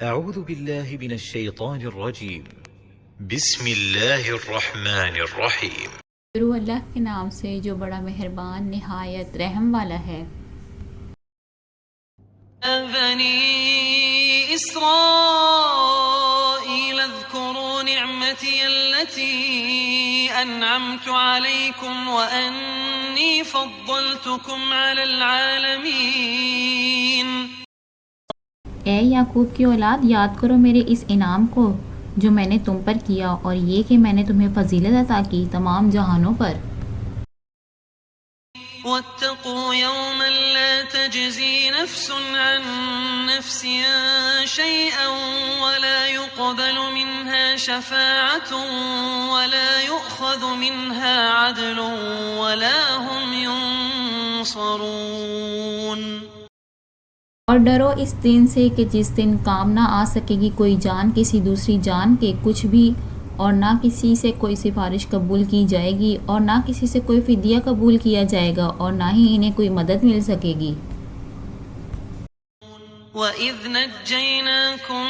أعوذ بالله من الشيطان الرجيم بسم الله الرحمن الرحيم شروع اللہ کے نام سے جو بڑا مہربان نہایت رحم والا ہے۔ بني إسرائيل اذكروا نعمتي التي أنعمت عليكم وأني فضلتكم على العالمين۔ اے یعقوب کی اولاد، یاد کرو میرے اس انعام کو جو میں نے تم پر کیا، اور یہ کہ میں نے تمہیں فضیلت عطا کی تمام جہانوں پر۔ واتقوا يوما لا تجزي نفس عن نفس شيئا ولا يقبل منها شفاعة ولا يؤخذ منها عدل ولا هم ينصرون۔ اور ڈرو اس دن سے کہ جس دن کام نہ آ سکے گی کوئی جان کسی دوسری جان کے کچھ بھی، اور نہ کسی سے کوئی سفارش قبول کی جائے گی، اور نہ کسی سے کوئی فدیہ قبول کیا جائے گا، اور نہ ہی انہیں کوئی مدد مل سکے گی۔ وَإِذْ نَجَّيْنَاكُمْ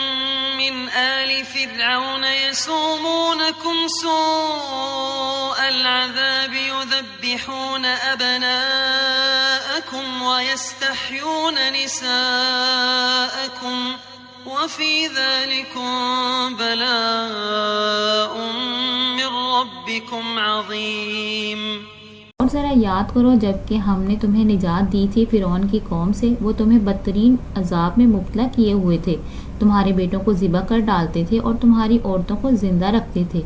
مِنْ آلِ فِرْعَوْنَ يَسُومُونَكُمْ سُوءَ الْعَذَابِ يُذَبِّحُونَ أَبْنَاءَكُمْ وَيَسْتَحْيُونَ نِسَاءَكُمْ وَفِي ذَلِكُمْ بَلَاءٌ مِّن رَّبِّكُمْ عَظِيمٌ۔ اور ذرا یاد کرو جب کہ ہم نے تمہیں نجات دی تھی فرعون کی قوم سے، وہ تمہیں بدترین عذاب میں مبتلا کیے ہوئے تھے، تمہارے بیٹوں کو ذبح کر ڈالتے تھے اور تمہاری عورتوں کو زندہ رکھتے تھے،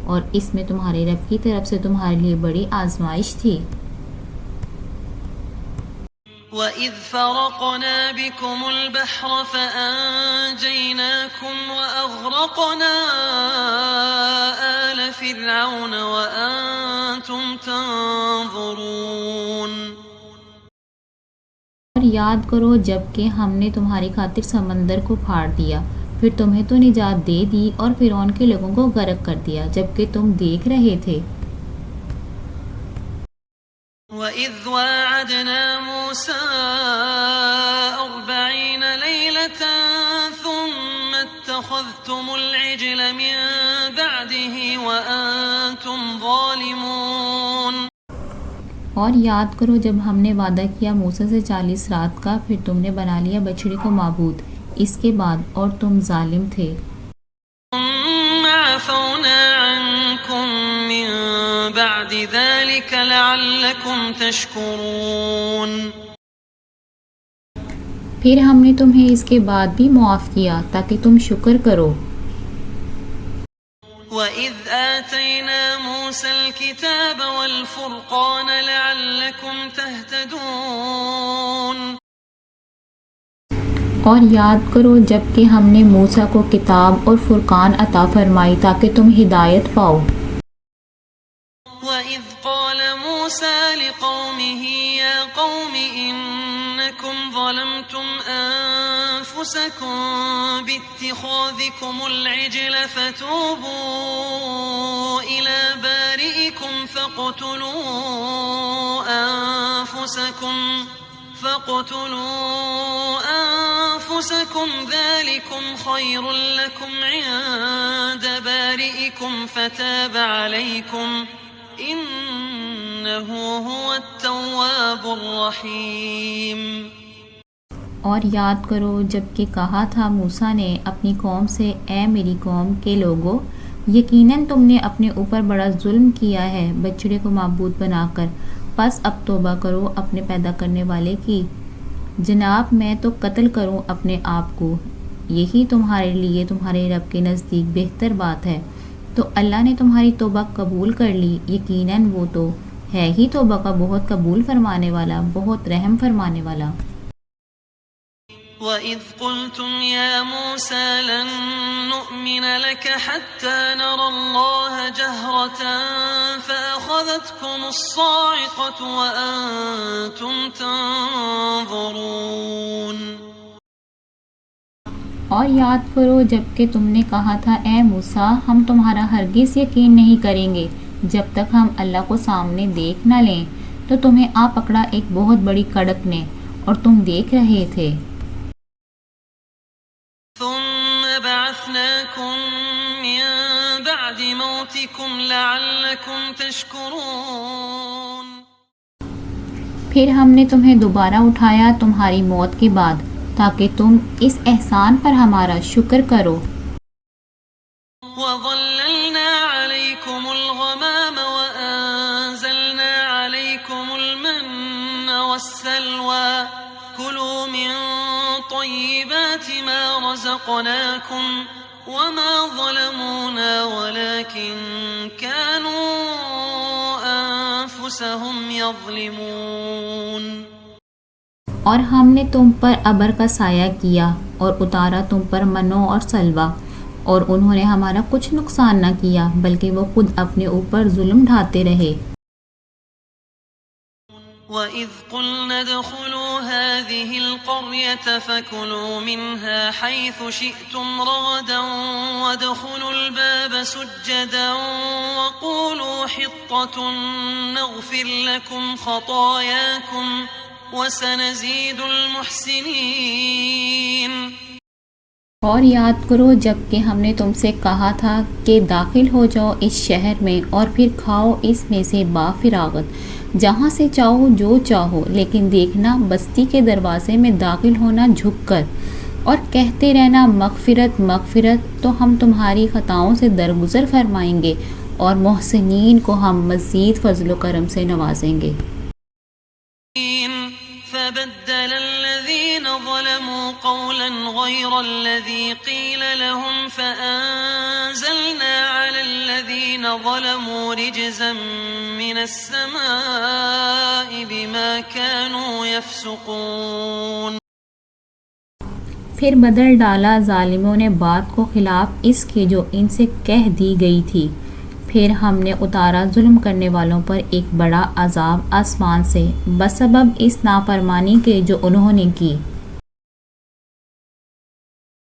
اور اس میں تمہارے رب کی طرف سے تمہارے لیے بڑی آزمائش تھی۔ وَإِذْ فَرَقْنَا بِكُمُ الْبَحْرَ فَأَنْجَيْنَاكُمْ وَأَغْرَقْنَا آلَ فِرْعَوْنَ وَأَنْتُمْ تَنْظُرُونَ۔ اور یاد کرو جب کہ ہم نے تمہاری خاطر سمندر کو پھاڑ دیا، پھر تمہیں تو نجات دے دی اور فرعون کے لوگوں کو غرق کر دیا جبکہ تم دیکھ رہے تھے۔ وَإِذْ وَاعَدْنَا مُوسَىٰ 40 لَيْلَةً ثُمَّ اتَّخَذْتُمُ الْعِجْلَ مِن بَعْدِهِ وَأَنْتُمْ ظَالِمُونَ۔ اور یاد کرو جب ہم نے وعدہ کیا موسیٰ سے 40 رات کا، پھر تم نے بنا لیا بچڑے کو معبود اس کے بعد، اور تم ظالم تھے۔ ثُمَّ عَفَوْنَا عَنْكُمْ مِن بَعْدِ ذَلِكَ لَعَلَّكُمْ تَشْكُرُونَ۔ پھر ہم نے تمہیں اس کے بعد بھی معاف کیا تاکہ تم شکر کرو۔ وَإِذْ آتَيْنَا مُوسَى الْكِتَابَ وَالْفُرْقَانَ لَعَلَّكُمْ تَهْتَدُونَ۔ اور یاد کرو جب کہ ہم نے موسیٰ کو کتاب اور فرقان عطا فرمائی تاکہ تم ہدایت پاؤ۔ وَإِذْ قَالَ مُوسَى لِقَوْمِهِ يَا قَوْمِ إِنَّكُمْ ظَلَمْتُمْ أَنفُسَكُمْ بِاتِّخَاذِكُمُ الْعِجْلَ فَتُوبُوا إِلَى بَارِئِكُمْ فَاقْتُلُوا أَنفُسَكُمْ ذَلِكُمْ خَيْرٌ لَكُمْ عِندَ بَارِئِكُمْ فَتَابَ عَلَيْكُمْ إِنَّهُ هُوَ التَّوَّابُ الرَّحِيمُ۔ اور یاد کرو جب کہ کہا تھا موسیٰ نے اپنی قوم سے، اے میری قوم کے لوگو، یقیناً تم نے اپنے اوپر بڑا ظلم کیا ہے بچڑے کو معبود بنا کر، پس اب توبہ کرو اپنے پیدا کرنے والے کی۔ جناب میں تو قتل کروں اپنے آپ کو، یہی تمہارے لیے تمہارے رب کے نزدیک بہتر بات ہے۔ تو اللہ نے تمہاری توبہ قبول کر لی، یقیناً وہ تو ہے ہی توبہ کا بہت قبول فرمانے والا، بہت رحم فرمانے والا۔ وَإِذْ قُلْتُمْ يَا مُوسَى لَن نُّؤْمِنَ لَكَ حَتَّى نَرَى اللَّهَ جَهْرَةً فَأَخَذَتْكُمُ الصَّاعِقَةُ وَأَنْتُمْ تَنظُرُونَ۔ اور یاد کرو جب کہ تم نے کہا تھا اے موسیٰ ہم تمہارا ہرگز یقین نہیں کریں گے جب تک ہم اللہ کو سامنے دیکھ نہ لیں، تو تمہیں آ پکڑا ایک بہت بڑی کڑک نے، اور تم دیکھ رہے تھے۔ ثم وبعثناكم من بعد موتكم لعلكم تشكرون. پھر ہم نے تمہیں دوبارہ اٹھایا تمہاری موت کے بعد تاکہ تم اس احسان پر ہمارا شکر کرو. وظللنا عليكم الغمام وأنزلنا عليكم المن والسلوى كلوا من طيبات ما رزقناكم وما ظلمونا ولكن كانوا أنفسهم يظلمون. اور ہم نے تم پر ابر کا سایہ کیا اور اتارا تم پر منو اور سلوہ، اور انہوں نے ہمارا کچھ نقصان نہ کیا بلکہ وہ خود اپنے اوپر ظلم ڈھاتے رہے. وَإِذْ قُلْنَا ادْخُلُوا هَٰذِهِ الْقَرْيَةَ فَكُلُوا مِنْهَا حَيْثُ شِئْتُمْ رَغَدًا وَادْخُلُوا الْبَابَ سُجَّدًا وَقُولُوا حِطَّةٌ نَغْفِرْ لَكُمْ خَطَايَاكُمْ وَسَنَزِيدُ الْمُحْسِنِينَ. اور یاد کرو جب کہ ہم نے تم سے کہا تھا کہ داخل ہو جاؤ اس شہر میں اور پھر کھاؤ اس میں سے بافراغت جہاں سے چاہو جو چاہو، لیکن دیکھنا بستی کے دروازے میں داخل ہونا جھک کر اور کہتے رہنا مغفرت مغفرت، تو ہم تمہاری خطاؤں سے درگزر فرمائیں گے اور محسنین کو ہم مزید فضل و کرم سے نوازیں گے. فبدل الذين ظلموا قولا غير الذي قيل لهم فأنزلنا على الذين ظلموا رجزا من السماء بما كانوا يفسقون. پھر بدل ڈالا ظالموں نے بات کو خلاف اس کے جو ان سے کہہ دی گئی تھی، پھر ہم نے اتارا ظلم کرنے والوں پر ایک بڑا عذاب آسمان سے بسبب اس نافرمانی کے جو انہوں نے کی.